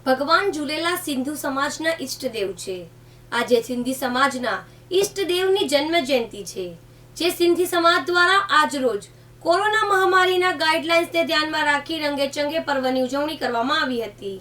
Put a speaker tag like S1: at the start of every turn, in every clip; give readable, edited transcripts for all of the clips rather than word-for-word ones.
S1: ભગવાન ઝૂલેલાલ સિંધુ સમાજના ઈષ્ટદેવ છે। આજે સિંધી સમાજના ઈષ્ટદેવની જન્મ જયંતિ છે, જે સિંધી સમાજ દ્વારા આજ રોજ કોરોના મહામારીના ગાઈડલાઇન્સને ધ્યાનમાં રાખી રંગેચંગે પર્વની ઉજવણી કરવામાં આવી હતી।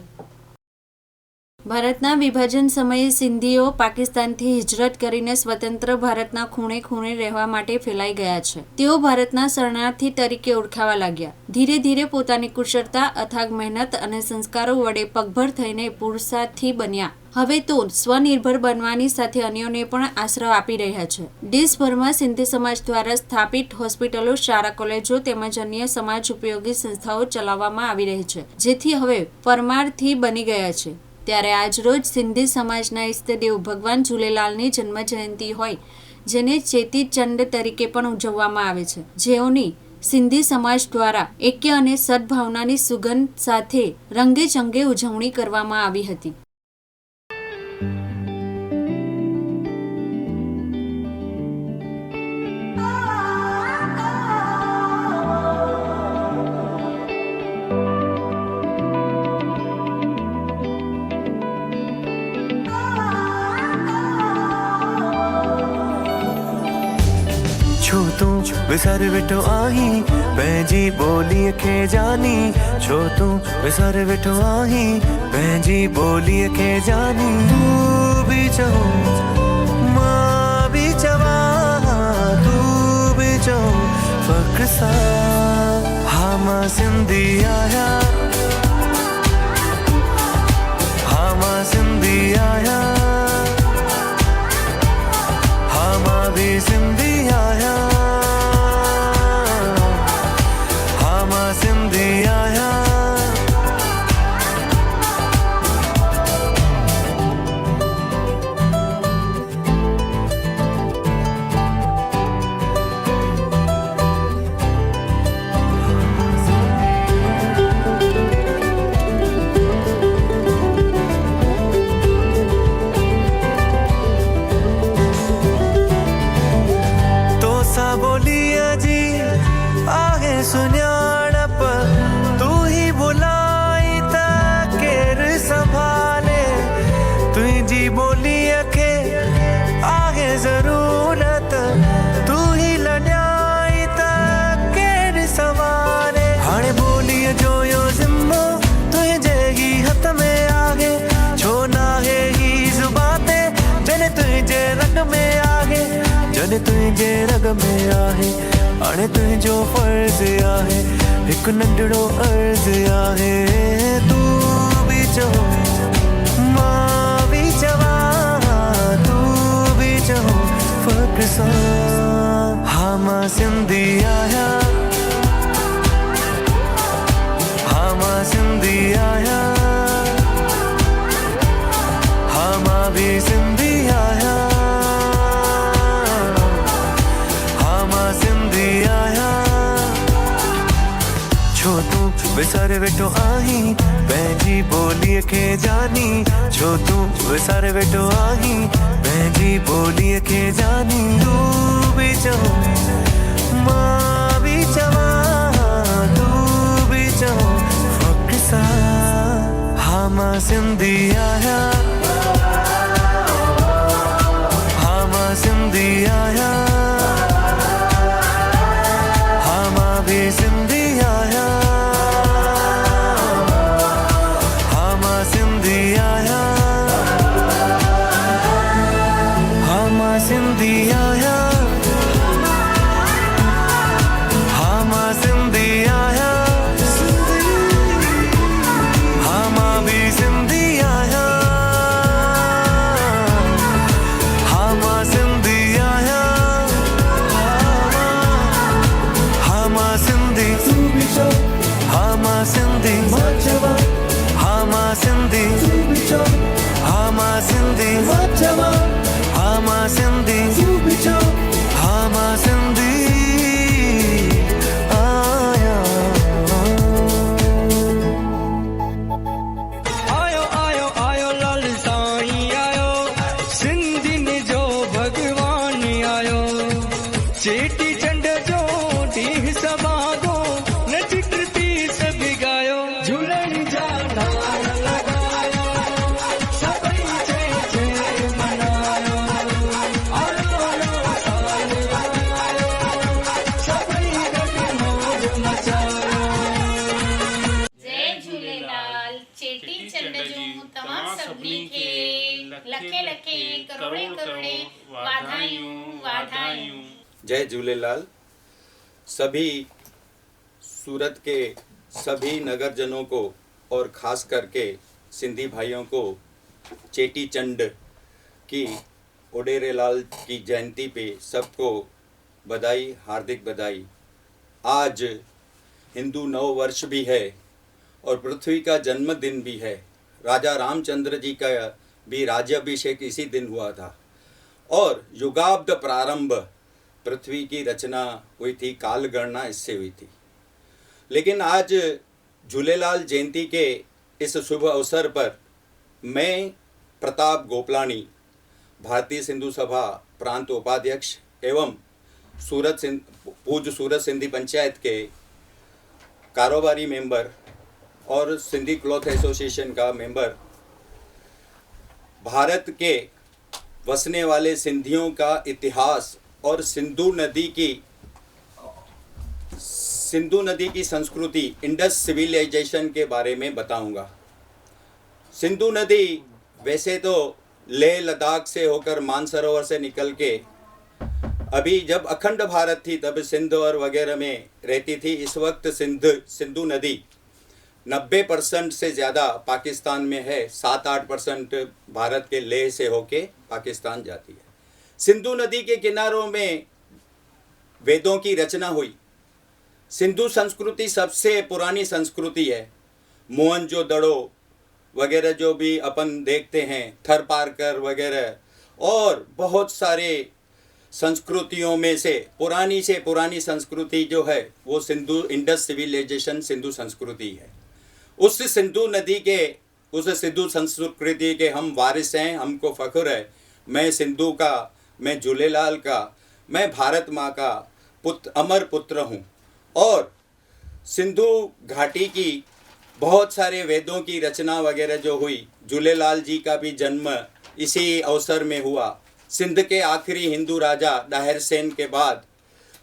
S2: ભારતના વિભાજન સમયે સિંધીઓ પાકિસ્તાનથી હિજરત કરીને સ્વતંત્ર ભારતના ખૂણે ખૂણે રહેવા માટે ફેલાઈ ગયા છે। તેઓ ભારતના શરણાર્થી તરીકે ઓળખાવા લાગ્યા। ધીરે ધીરે પોતાની કુશળતા, અથાગ મહેનત અને સંસ્કારો વડે પગભર થઈને પુરુષાર્થી બન્યા। હવે તો સ્વનિર્ભર બનવાની સાથે અન્યોને પણ આશરો આપી રહ્યા છે। દેશભરમાં સિંધી સમાજ દ્વારા સ્થાપિત હોસ્પિટલો, શાળા, કોલેજો તેમજ અન્ય સમાજ ઉપયોગી સંસ્થાઓ ચલાવવામાં આવી રહી છે, જેથી હવે પરમારથી બની ગયા છે। ત્યારે આજ રોજ સિંધી સમાજના ઈષ્ટદેવ ભગવાન ઝૂલેલાલની જન્મ જયંતિ હોય, જેને ચેતી ચંડ તરીકે પણ ઉજવવામાં આવે છે, જેઓની સિંધી સમાજ દ્વારા એક્ય અને સદભાવનાની સુગંધ સાથે રંગેચંગે ઉજવણી કરવામાં આવી હતી।
S3: छो तू विसर वेठो आहीं पंहिंजी ॿोलीअ खे जानी। छो तू विसर वेठो आहीं पंहिंजी ॿोलीअ खे जानी। तूं बि चओ मां बि चवां, तूं बि चओ फ़ख्र सां, हा मां सिंधी आहियां, हा मां सिंधी आहियां, हा मां बि सिंधी आहियां। सुञाणप तू ही बुलाई त केर संभाले। तुझी ॿोलीअ खे आहे ज़रूरत, तू ही लॾाई त केर संभाले। हाणे ॿोलीअ जो यो ज़िम्मो तुंहिंजे ही हथ में आहे। छो नाहे ही ज़ुबान ते जॾहिं तुंहिंजे रग में आहे, जॾहिं तुंहिंजे रग में आहे। हाणे तुंहिंजो फर्ज़ आहे, हिकु नंढड़ो अर्ज़ आहे। तूं बि चओ मां बि चवां, तूं बि चओ फ़ख्र सां, हा मां सिंधी आहियां, हा मां सिंधी आहियां, हा मां बि सिंधी आहियां। छो तू विसर वेठो आहीं पंहिंजी ॿोलीअ खे जानी। छो तू विसर वेठो आहीं पंहिंजी ॿोलीअ खे जानी। तूं बि चओ मां बि चवां, तूं बि चओ फ़ख्र सां, हा मां सिंधी आहियां, हा मां सिंधी आहियां, हा मां बि सिंधी आहियां। सिंधी आहियां, हा मां सिंधी आहियां, हा मां बि सिंधी आहियां, हा मां सिंधी आहियां, हा मां सिंधी, हा मां सिंधी, हा मां सिंधी, हा मां सिंधी, हा मां सिंधी, हा मां सिंधी आहियां।
S4: आयो आयो आयो लाल साईं आयो, सिंधियुनि जो भॻवान आयो। चेटी चंड जो ॾींहुं सभाॻो नच टिटी सभु ॻायो। झूलण जा नारा लॻाया।
S5: चेटी चंड जूं तव्हां सभिनी खे लखे लखे करोड़े करोड़े वाधायूं।
S6: जय झूलेलाल। सभी सूरत के सभी नगरजनों को और ख़ास करके सिंधी भाइयों को चेटी चंड की ओडेरेलाल की जयंती पे सबको बधाई, हार्दिक बधाई। आज हिंदू नव वर्ष भी है और पृथ्वी का जन्मदिन भी है। राजा रामचंद्र जी का भी राज्याभिषेक इसी दिन हुआ था और युगाब्द प्रारंभ पृथ्वी की रचना हुई थी, काल गणना इससे हुई थी। लेकिन आज झूलेलाल जयंती के इस शुभ अवसर पर मैं प्रताप गोपलानी, भारतीय सिंधु सभा प्रांत उपाध्यक्ष एवं पूज्य सूरत सिंधी पंचायत के कारोबारी मेंबर और सिंधी क्लॉथ एसोसिएशन का मेंबर, भारत के वसने वाले सिंधियों का इतिहास और सिंधु नदी की संस्कृति, इंडस सिविलाइजेशन के बारे में बताऊंगा। सिंधु नदी वैसे तो लेह लद्दाख से होकर मानसरोवर से निकल के अभी जब अखंड भारत थी तब सिंध और वगैरह में रहती थी। इस वक्त सिंधु नदी 90% से ज़्यादा पाकिस्तान में है, 7-8% भारत के लेह से होके पाकिस्तान जाती है। सिंधु नदी के किनारों में वेदों की रचना हुई। सिंधु संस्कृति सबसे पुरानी संस्कृति है। मोहनजोदड़ो वगैरह जो भी अपन देखते हैं, थरपारकर वगैरह और बहुत सारे संस्कृतियों में से पुरानी संस्कृति जो है वो इंडस सिविलाइजेशन सिंधु संस्कृति है। उस सिंधु संस्कृति के हम वारिस हैं, हमको फख्र है। मैं सिंधु का, मैं झूलेलाल का, मैं भारत माँ का अमर पुत्र हूँ। और सिंधु घाटी की बहुत सारे वेदों की रचना वगैरह जो हुई, झूलेलाल जी का भी जन्म इसी अवसर में हुआ। सिंध के आखिरी हिंदू राजा दाहिर सेन के बाद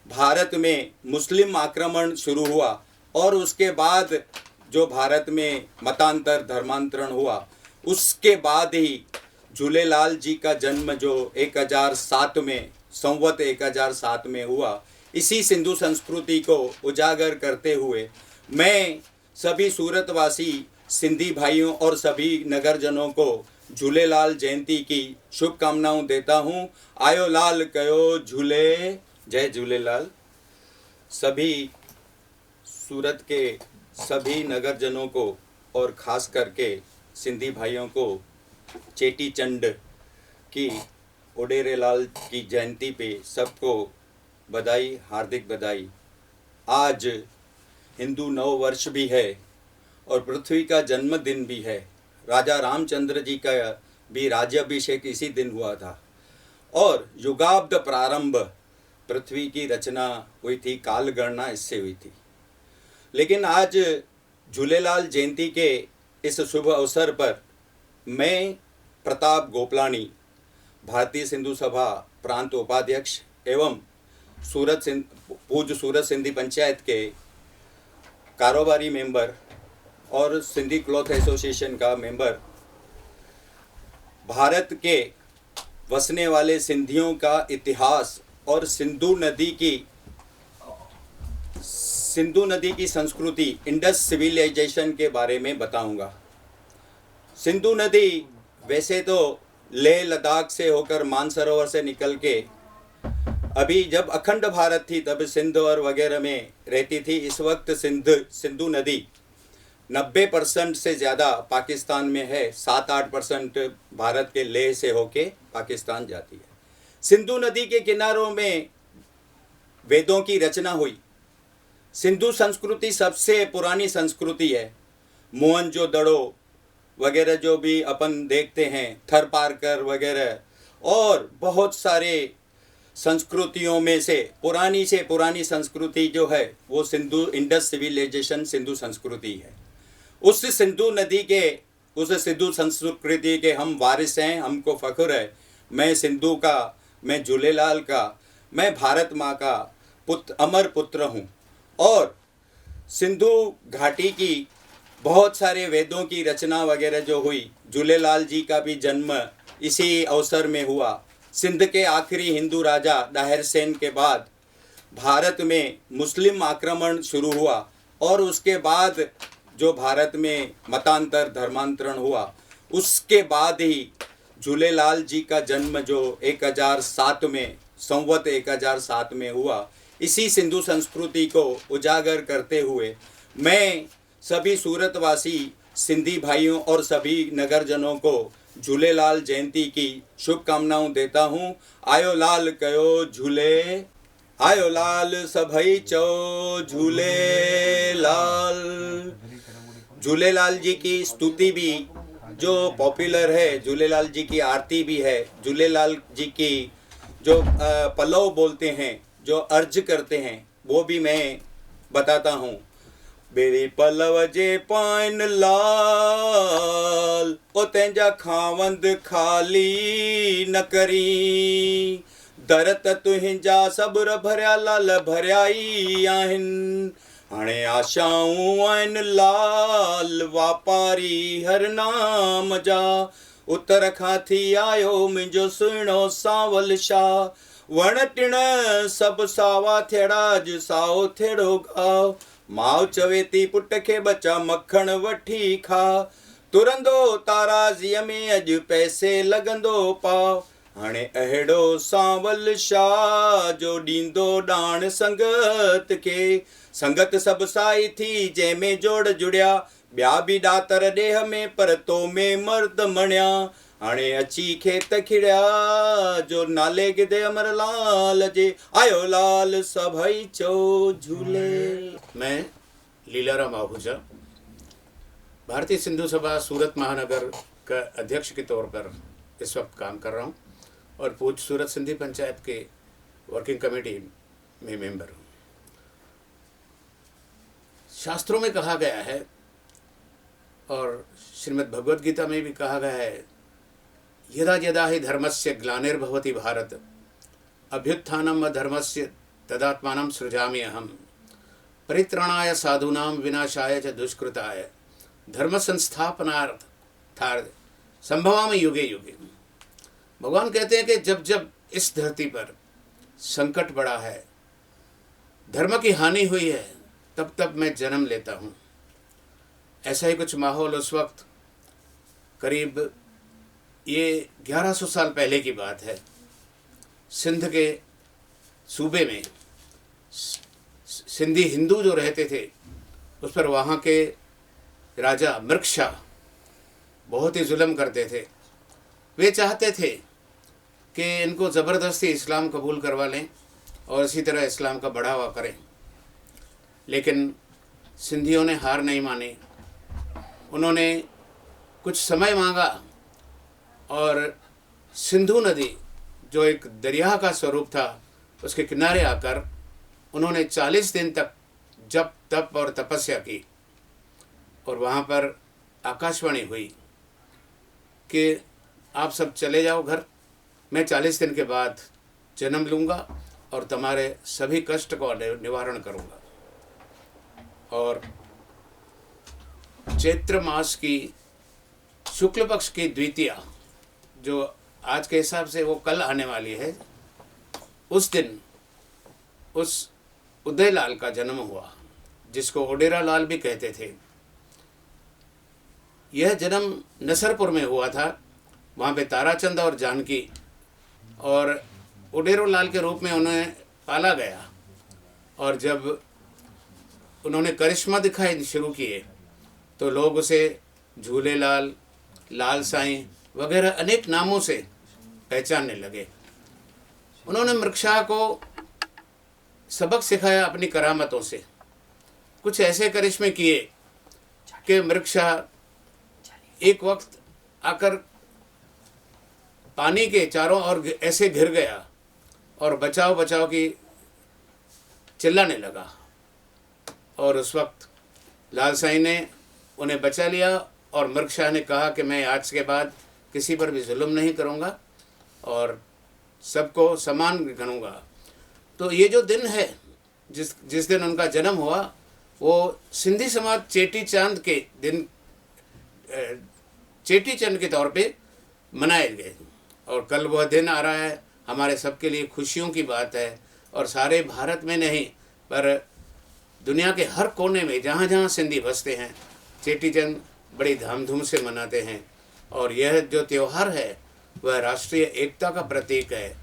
S6: भारत में मुस्लिम आक्रमण शुरू हुआ और उसके बाद जो भारत में मतांतर, धर्मांतरण हुआ, उसके बाद ही झूलेलाल जी का जन्म जो 1007 में, संवत 1007 में हुआ। इसी सिंधु संस्कृति को उजागर करते हुए मैं सभी सूरतवासी सिंधी भाइयों और सभी नगरजनों को झूलेलाल जयंती की शुभकामनाएं देता हूँ। आयो लाल कयो झूले। जय झूलेलाल। सभी सूरत के सभी नगरजनों को और ख़ास करके सिंधी भाइयों को चेटी चंड की ओडेरेलाल की जयंती पे सबको बधाई, हार्दिक बधाई। आज हिंदू नव वर्ष भी है और पृथ्वी का जन्मदिन भी है। राजा रामचंद्र जी का भी राज्याभिषेक इसी दिन हुआ था और युगाब्द प्रारंभ पृथ्वी की रचना हुई थी, काल गणना इससे हुई थी। लेकिन आज झूलेलाल जयंती के इस शुभ अवसर पर मैं प्रताप गोपलानी, भारतीय सिंधु सभा प्रांत उपाध्यक्ष एवं पूज्य सूरत सिंधी पंचायत के कारोबारी मेंबर और सिंधी क्लॉथ एसोसिएशन का मेंबर, भारत के वसने वाले सिंधियों का इतिहास और सिंधु नदी की संस्कृति, इंडस सिविलाइजेशन के बारे में बताऊंगा। सिंधु नदी वैसे तो लेह लद्दाख से होकर मानसरोवर से निकल के अभी जब अखंड भारत थी तब सिंध और वगैरह में रहती थी। इस वक्त सिंधु नदी 90% से ज़्यादा पाकिस्तान में है, 7-8% भारत के लेह से होके पाकिस्तान जाती है। सिंधु नदी के किनारों में वेदों की रचना हुई। सिंधु संस्कृति सबसे पुरानी संस्कृति है। मोहनजोदड़ो वगैरह जो भी अपन देखते हैं, थरपारकर वगैरह और बहुत सारे संस्कृतियों में से पुरानी संस्कृति जो है वो इंडस सिविलाइजेशन सिंधु संस्कृति है। उस सिंधु संस्कृति के हम वारिस हैं, हमको फख्र है। मैं सिंधु का, मैं झूलेलाल का, मैं भारत माँ का अमर पुत्र हूँ। और सिंधु घाटी की बहुत सारे वेदों की रचना वगैरह जो हुई, झूलेलाल जी का भी जन्म इसी अवसर में हुआ। सिंध के आखिरी हिंदू राजा दाहिर सेन के बाद भारत में मुस्लिम आक्रमण शुरू हुआ और उसके बाद जो भारत में मतांतर धर्मांतरण हुआ, उसके बाद ही झूलेलाल जी का जन्म जो 1007 में संवत 1007 में हुआ। इसी सिंधु संस्कृति को उजागर करते हुए मैं सभी सूरतवासी सिंधी भाइयों और सभी नगरजनों को झूलेलाल जयंती की शुभकामनाएं देता हूँ। आयो लाल कयो झूले, आयो लाल सभई चो झूले लाल। झूलेलाल जी की स्तुति भी जो पॉपुलर है, झूलेलाल जी की आरती भी है, झूलेलाल जी की जो पलव बोलते हैं, जो अर्ज करते हैं, वो भी मैं बताता हूँ। बेरी पलव जे पाइन लाल, ओ तंहिंजा खावंद खाली न करी, दरत तुंहिंजा सब्र भरिया लाल भरिया ई आहिनि, हाणे आशाऊं आहिनि लाल वापारी हर नाम जा, उतर खां थी आयो मुंहिंजो सुहिणो सावल शाह, वण टिण सभु सावा थियड़ा अॼु साओ थियड़ो गाव, माउ चवे थी पुट खे बचा मखण वठी खा, तुरंदो ताराज़ीअ में अॼु पैसे लॻंदो पाव, हाणे अहिड़ो सावल शाह जो ॾींदो ॾाण संगत खे, संगत सभु साई थी जंहिंमें जोड़ जुड़िया, ॿिया बि ॾातर ॾेह में पर तो में मर्द मणिया, हाणे अची खेत खिड़िया जो नाले गिदे अमरलाल जे, आयो लाल सभई चो झूले।
S7: मैं लीलाराम आहूजा भारतीय सिंधु सभा सूरत महानगर का अध्यक्ष के तौर पर इस वक्त काम कर रहा हूँ और पूज सूरत सिंधी पंचायत के वर्किंग कमेटी में मेंबर हूँ। शास्त्रों में कहा गया है और श्रीमद् भगवद गीता में भी कहा गया है, यदा यदा हि धर्मस्य ग्लानिर्भवति भारत अभ्युत्थानम अधर्मस्य तदात्मानं सृजामि अहम् परित्राणाय साधूनां विनाशाय च दुष्कृताय धर्म संस्थापनार्थाय संभवामि युगे युगे। भगवान कहते हैं कि जब जब इस धरती पर संकट बढ़ा है, धर्म की हानि हुई है, तब तब मैं जन्म लेता हूँ। ऐसा ही कुछ माहौल उस वक्त करीब ये 1100 साल पहले की बात है, सिंध के सूबे में सिंधी हिंदू जो रहते थे उस पर वहाँ के राजा मृक्षा बहुत ही जुल्म करते थे। वे चाहते थे कि इनको ज़बरदस्ती इस्लाम कबूल करवा लें और इसी तरह इस्लाम का बढ़ावा करें, लेकिन सिंधियों ने हार नहीं मानी। उन्होंने कुछ समय मांगा और सिंधु नदी जो एक दरिया का स्वरूप था उसके किनारे आकर उन्होंने 40 दिन तक जप तप और तपस्या की और वहाँ पर आकाशवाणी हुई कि आप सब चले जाओ घर, मैं 40 दिन के बाद जन्म लूँगा और तुम्हारे सभी कष्ट को निवारण करूँगा। और चैत्र मास की शुक्ल पक्ष की द्वितीया जो आज के हिसाब से वो कल आने वाली है, उस दिन उस उदयलाल का जन्म हुआ, जिसको ओडेरा लाल भी कहते थे। यह जन्म नसरपुर में हुआ था, वहाँ पे ताराचंद और जानकी और ओडेरो लाल के रूप में उन्हें पाला गया। और जब उन्होंने करिश्मा दिखाई शुरू किए तो लोग उसे झूलेलाल, लाल साईं वगैरह अनेक नामों से पहचानने लगे। उन्होंने मृक्षा को सबक सिखाया अपनी करामतों से। कुछ ऐसे करिश्मे किए कि मृक्षा एक वक्त आकर पानी के चारों ओर ऐसे घिर गया और बचाओ बचाओ की चिल्लाने लगा। और उस वक्त लाल साईं ने उन्हें बचा लिया और मृक्षा ने कहा कि मैं आज के बाद किसी पर भी जुल्म नहीं करूँगा और सबको समान गणूंगा। तो ये जो दिन है जिस दिन उनका जन्म हुआ, वो सिंधी समाज चेटी चांद के दिन चेटी चंद के तौर पे मनाए गए और कल वह दिन आ रहा है। हमारे सबके लिए खुशियों की बात है और सारे भारत में नहीं पर दुनिया के हर कोने में जहाँ जहाँ सिंधी बसते हैं चेटी चंद बड़ी धामधूम से मनाते हैं। और यह जो त्यौहार है वह राष्ट्रीय एकता का प्रतीक है,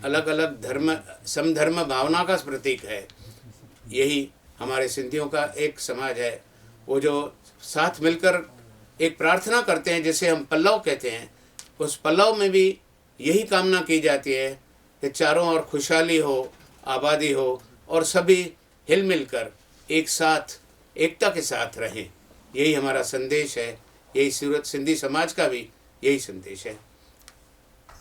S7: अलग अलग धर्म समधर्म भावना का प्रतीक है। यही हमारे सिंधियों का एक समाज है, वो जो साथ मिलकर एक प्रार्थना करते हैं जिसे हम पल्लव कहते हैं। उस पल्लव में भी यही कामना की जाती है कि चारों ओर खुशहाली हो, आबादी हो और सभी हिल मिलकर एक साथ एकता के साथ रहें। यही हमारा संदेश है, यही सूरत सिंधी समाज का भी यही संदेश है।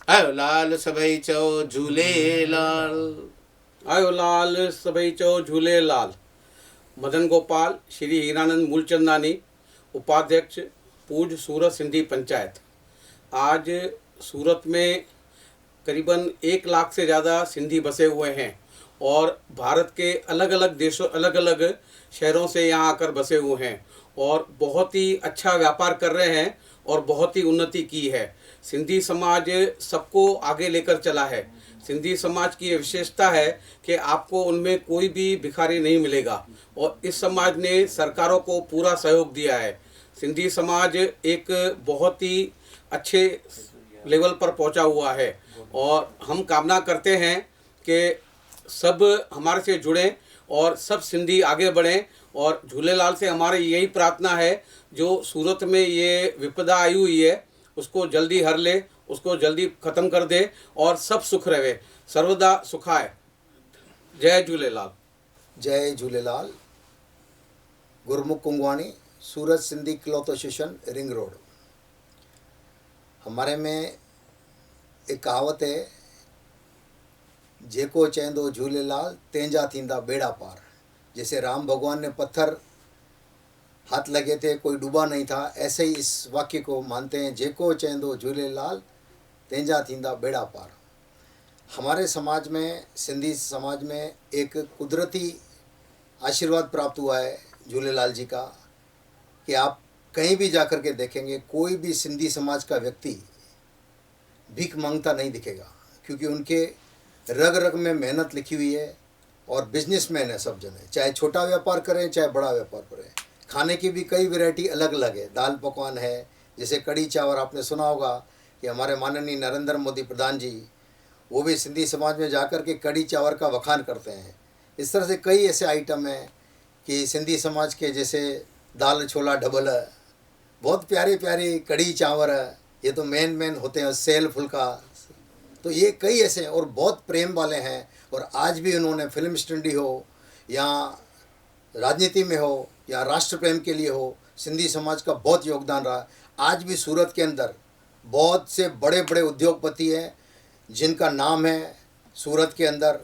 S7: आयो लाल सभई चओ झूलेलाल,
S8: आयो लाल सभई चओ झूलेलाल। मदन गोपाल श्री हीरानंद मूलचंदानी, उपाध्यक्ष पूज सूरत सिंधी पंचायत। आज सूरत में करीबन 1 लाख से ज़्यादा सिंधी बसे हुए हैं और भारत के अलग अलग देशों अलग अलग शहरों से यहाँ आकर बसे हुए हैं और बहुत ही अच्छा व्यापार कर रहे हैं और बहुत ही उन्नति की है। सिंधी समाज सबको आगे लेकर चला है। सिंधी समाज की ये विशेषता है कि आपको उनमें कोई भी भिखारी नहीं मिलेगा और इस समाज ने सरकारों को पूरा सहयोग दिया है। सिंधी समाज एक बहुत ही अच्छे लेवल पर पहुंचा हुआ है और हम कामना करते हैं कि सब हमारे से जुड़ें और सब सिंधी आगे बढ़ें। और झूलेलाल से हमारी यही प्रार्थना है, जो सूरत में ये विपदा आई हुई है उसको जल्दी हर ले, उसको जल्दी ख़त्म कर दे और सब सुख रहे, सर्वदा सुखाए। जय झूलेलाल।
S9: जय Jhulelal. Gurmukh Kungwani, Surat Sindhi cloth association, ring road. हमारे में एक कहावत है, जेको चेंदो झूलेलाल तेंजा थींदा बेड़ा पार। जैसे राम भगवान ने पत्थर हाथ लगे थे, कोई डूबा नहीं था, ऐसे ही इस वाक्य को मानते हैं, जेको चेंदो झूलेलाल तेंजा थींदा बेड़ा पार। हमारे समाज में, सिंधी समाज में एक कुदरती आशीर्वाद प्राप्त हुआ है झूलेलाल जी का कि आप कहीं भी जाकर के देखेंगे कोई भी सिंधी समाज का व्यक्ति भीख मांगता नहीं दिखेगा, क्योंकि उनके रग रग में मेहनत लिखी हुई है और बिजनेसमैन है सब जने, चाहे छोटा व्यापार करें चाहे बड़ा व्यापार करें। खाने की भी कई वैरायटी अलग अलग है, दाल पकवान है, जैसे कड़ी चावल आपने सुना होगा कि हमारे माननीय नरेंद्र मोदी प्रधान जी वो भी सिंधी समाज में जाकर के कड़ी चावल का वखान करते हैं। इस तरह से कई ऐसे आइटम हैं कि सिंधी समाज के, जैसे दाल छोला ढबल, बहुत प्यारे प्यारे कड़ी चावल, ये तो मेन होते हैं, सेल फुल्का, तो ये कई ऐसे हैं और बहुत प्रेम वाले हैं। और आज भी उन्होंने फिल्म इंडस्ट्री हो या राजनीति में हो या राष्ट्र प्रेम के लिए हो, सिंधी समाज का बहुत योगदान रहा। आज भी सूरत के अंदर बहुत से बड़े बड़े उद्योगपति हैं जिनका नाम है सूरत के अंदर,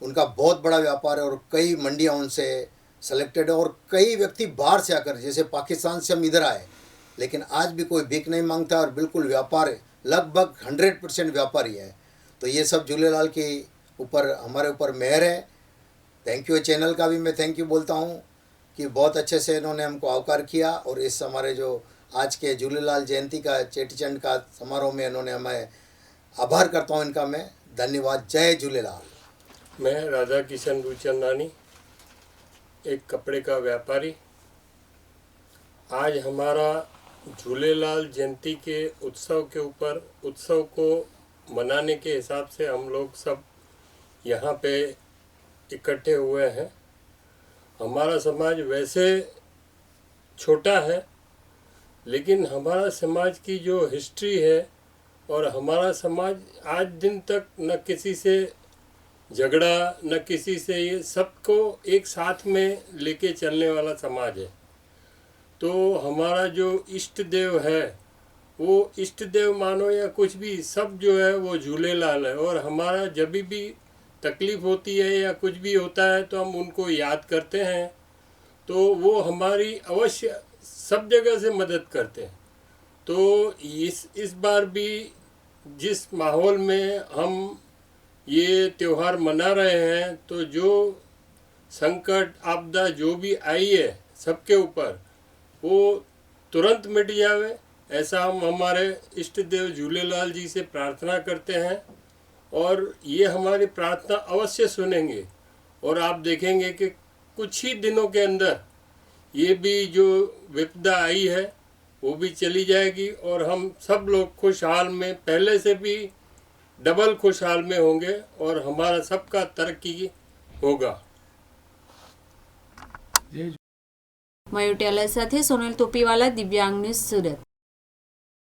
S9: उनका बहुत बड़ा व्यापार है और कई मंडियां उनसे सेलेक्टेड है और कई व्यक्ति बाहर से आकर, जैसे पाकिस्तान से हम इधर आए, लेकिन आज भी कोई भीख नहीं मांगता और बिल्कुल व्यापार है, लगभग 100% व्यापारी है। तो ये सब झूलेलाल के ऊपर, हमारे ऊपर मेहर है। थैंक यू चैनल का भी मैं थैंक यू बोलता हूँ कि बहुत अच्छे से इन्होंने हमको आह्वान किया और इस हमारे जो आज के झूलेलाल जयंती का चेटीचंड का समारोह में इन्होंने हमें आभार करता हूँ इनका मैं, धन्यवाद। जय झूलेलाल।
S10: मैं राधा किशन मूलचंदानी, एक कपड़े का व्यापारी। आज हमारा झूलेलाल जयंती के उत्सव के ऊपर, उत्सव को मनाने के हिसाब से हम लोग सब यहाँ पे इकट्ठे हुए हैं। हमारा समाज वैसे छोटा है, लेकिन हमारा समाज की जो हिस्ट्री है और हमारा समाज आज दिन तक न किसी से झगड़ा, न किसी से, ये सबको एक साथ में लेके चलने वाला समाज है। तो हमारा जो इष्ट देव है, वो इष्ट देव मानो या कुछ भी, सब जो है वो झूलेलाल है। और हमारा जब भी तकलीफ़ होती है या कुछ भी होता है तो हम उनको याद करते हैं, तो वो हमारी अवश्य सब जगह से मदद करते हैं। तो इस बार भी जिस माहौल में हम ये त्यौहार मना रहे हैं, तो जो संकट आपदा जो भी आई है सबके ऊपर वो तुरंत मिट जावे, ऐसा हम हमारे इष्ट देव झूलेलाल जी से प्रार्थना करते हैं। और ये हमारी प्रार्थना अवश्य सुनेंगे और आप देखेंगे कि कुछ ही दिनों के अंदर ये भी जो विपदा आई है वो भी चली जाएगी और हम सब लोग खुशहाल में, पहले से भी डबल खुशहाल में होंगे और हमारा सबका तरक्की होगा।
S2: મયુર ટેલર સાથે સોનલ તોપીવાલા, દિવ્યાંગ ન્યૂઝ, સુરત।